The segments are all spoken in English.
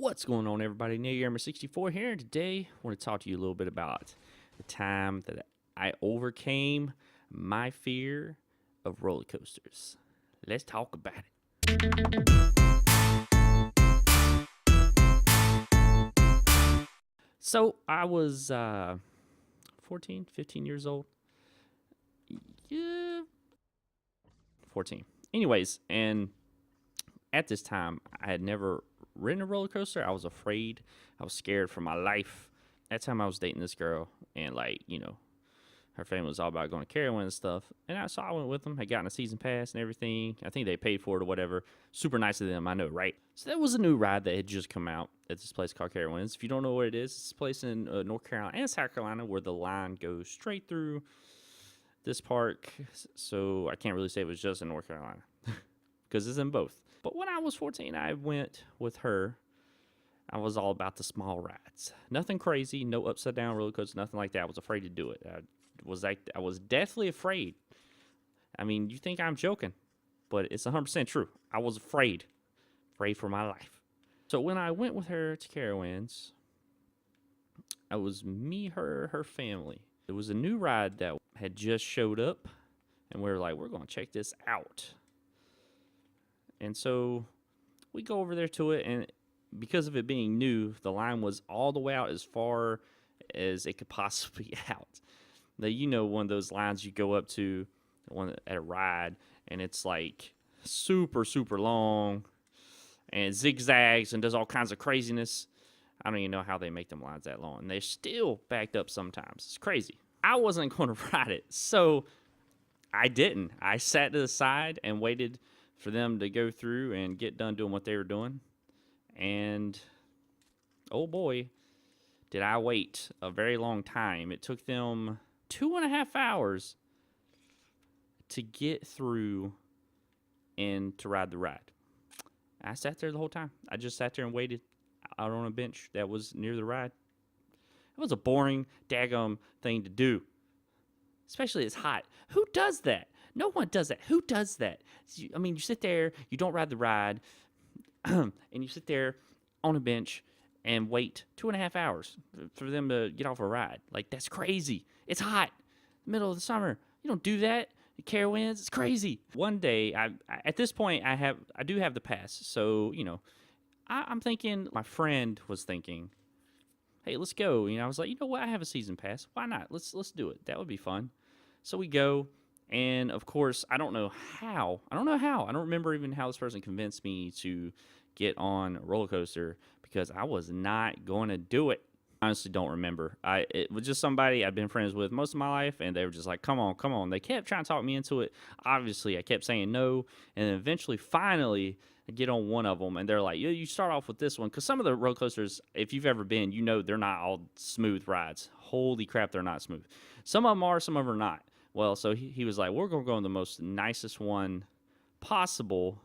What's going on, everybody? NeoGamer64 here, and today I want to talk to you a little bit about the time that I overcame my fear of roller coasters. Let's talk about it. So I was 14, 15 years old. Yeah, 14. Anyways, and at this time, I had never ridden a roller coaster. I was afraid. I was scared for my life. That time I was dating this girl, and her family was all about going to Carowinds and stuff. And so I went with them. I got a season pass and everything. I think they paid for it or whatever. Super nice of them, I know, right? So that was a new ride that had just come out at this place called Carowinds. If you don't know what it is, it's a place in North Carolina and South Carolina where the line goes straight through this park. So I can't really say it was just in North Carolina because it's in both. But when I was 14, I went with her. I was all about the small rides. Nothing crazy, no upside down roller coasters, nothing like that. I was afraid to do it. I was deathly afraid. I mean, you think I'm joking, but it's 100% true. I was afraid for my life. So when I went with her to Carowinds, it was me, her family. It was a new ride that had just showed up, and we were like, we're going to check this out. And so we go over there to it, and because of it being new, the line was all the way out as far as it could possibly get out. Now, you know, one of those lines you go up to at a ride, and it's like super, super long, and it zigzags and does all kinds of craziness. I don't even know how they make them lines that long. And they're still backed up sometimes. It's crazy. I wasn't going to ride it, so I didn't. I sat to the side and waited for them to go through and get done doing what they were doing. And, oh boy, did I wait a very long time. It took them 2.5 hours to get through and to ride the ride. I sat there the whole time. I just sat there and waited out on a bench that was near the ride. It was a boring, daggum thing to do. Especially it's hot. Who does that? No one does that. Who does that? I mean, you sit there, you don't ride the ride, and you sit there on a bench and wait 2.5 hours for them to get off a ride. Like, that's crazy. It's hot. Middle of the summer. You don't do that. Carowinds, it's crazy. One day, at this point, I do have the pass. So, I'm thinking, my friend was thinking, hey, let's go. I was like, you know what? I have a season pass. Why not? Let's do it. That would be fun. So we go. And, of course, I don't know how. I don't remember even how this person convinced me to get on a roller coaster because I was not going to do it. I honestly don't remember. It was just somebody I've been friends with most of my life, and they were just like, come on. They kept trying to talk me into it. Obviously, I kept saying no, and then eventually, finally, I get on one of them, and they're like, you start off with this one. Because some of the roller coasters, if you've ever been, you know they're not all smooth rides. Holy crap, they're not smooth. Some of them are, some of them are not. Well, so he was like, we're going to go on the most nicest one possible,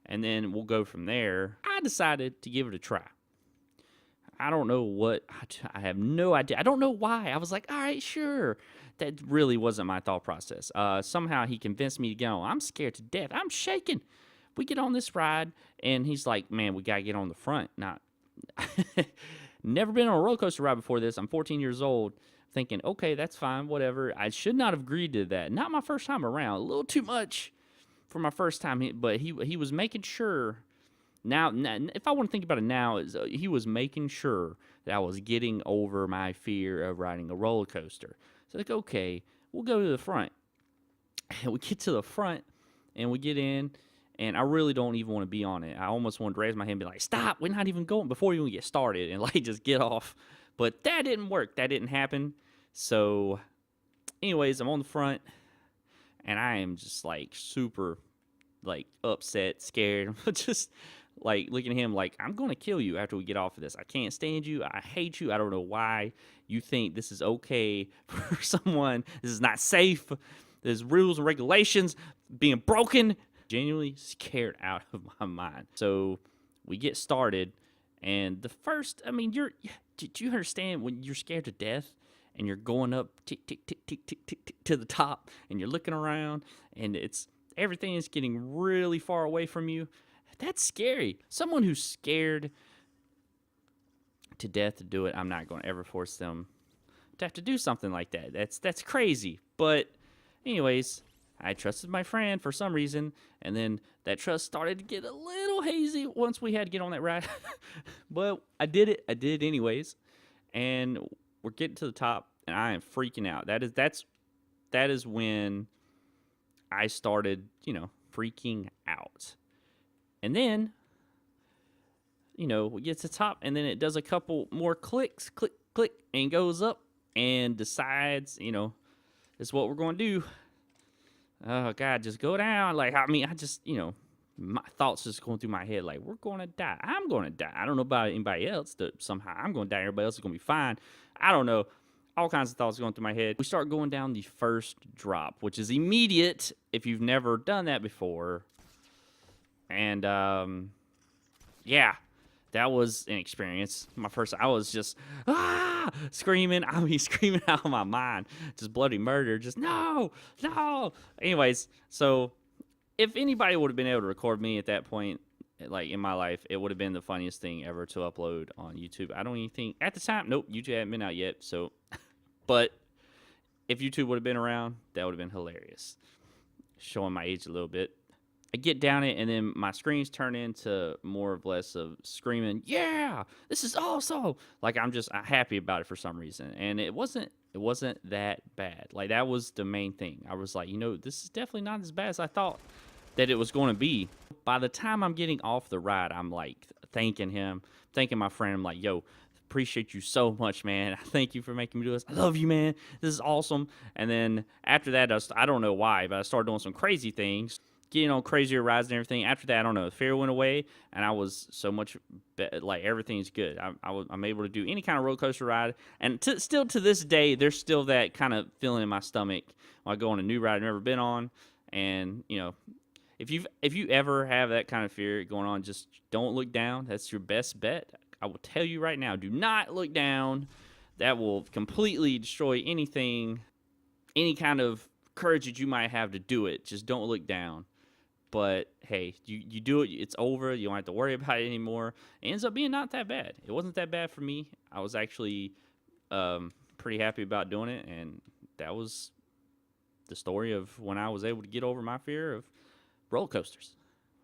and then we'll go from there. I decided to give it a try. I don't know what. I have no idea. I don't know why. I was like, all right, sure. That really wasn't my thought process. Somehow he convinced me to get on. I'm scared to death. I'm shaking. We get on this ride, and he's like, man, we got to get on the front. Now, never been on a roller coaster ride before this. I'm 14 years old. Thinking, okay, that's fine, whatever. I should not have agreed to that. Not my first time around. A little too much for my first time. But he was making sure. Now, if I want to think about it now, he was making sure that I was getting over my fear of riding a roller coaster. So like, okay, we'll go to the front. And we get to the front, and we get in, and I really don't even want to be on it. I almost wanted to raise my hand and be like, stop, we're not even going before you even get started, and just get off. But that didn't work. That didn't happen. So, anyways, I'm on the front, and I am just, super, upset, scared. Just, looking at him like, I'm going to kill you after we get off of this. I can't stand you. I hate you. I don't know why you think this is okay for someone. This is not safe. There's rules and regulations being broken. Genuinely scared out of my mind. So, we get started, and the first, do you understand when you're scared to death and you're going up tick, tick, tick, tick, tick, tick, tick, to the top, and you're looking around, and everything is getting really far away from you? That's scary. Someone who's scared to death to do it. I'm not going to ever force them to have to do something like that. That's crazy. But anyways, I trusted my friend for some reason, and then that trust started to get a little hazy once we had to get on that ride. But I did it. I did it anyways, and we're getting to the top, and I am freaking out. That is when I started, freaking out. And then, we get to the top, and then it does a couple more clicks, click, click, and goes up and decides, this is what we're going to do. Oh, God, just go down. Like, I mean, I just, my thoughts just going through my head, like, we're going to die. I'm going to die. I don't know about anybody else that somehow I'm going to die. Everybody else is going to be fine. I don't know. All kinds of thoughts going through my head. We start going down the first drop, which is immediate if you've never done that before. And, yeah, that was an experience. I was just, screaming. I mean, screaming out of my mind. Just bloody murder. Just, no. Anyways, so if anybody would have been able to record me at that point, like in my life, it would have been the funniest thing ever to upload on YouTube. I don't even think, at the time, nope, YouTube hadn't been out yet, so, but if YouTube would have been around, that would have been hilarious. Showing my age a little bit. I get down it, and then my screams turn into more or less of screaming, yeah, this is awesome. Like, I'm just happy about it for some reason. And it wasn't that bad. Like, that was the main thing. I was like, this is definitely not as bad as I thought that it was going to be. By the time I'm getting off the ride, I'm like thanking him, thanking my friend. I'm like, yo, appreciate you so much, man. Thank you for making me do this. I love you, man. This is awesome. And then after that, I don't know why, but I started doing some crazy things, getting on crazier rides and everything. After that, I don't know, the fear went away, and I was so much like everything's good. I'm able to do any kind of roller coaster ride, and still to this day, there's still that kind of feeling in my stomach when I go on a new ride I've never been on. And if you ever have that kind of fear going on, just don't look down. That's your best bet. I will tell you right now, do not look down. That will completely destroy anything, any kind of courage that you might have to do it. Just don't look down. But hey, you do it, it's over. You don't have to worry about it anymore. It ends up being not that bad. It wasn't that bad for me. I was actually pretty happy about doing it, and that was the story of when I was able to get over my fear of roller coasters.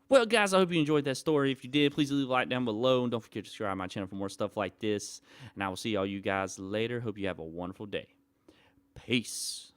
Well, guys, I hope you enjoyed that story. If you did, please leave a like down below, and don't forget to subscribe to my channel for more stuff like this. And I will see all you guys later. Hope you have a wonderful day. Peace.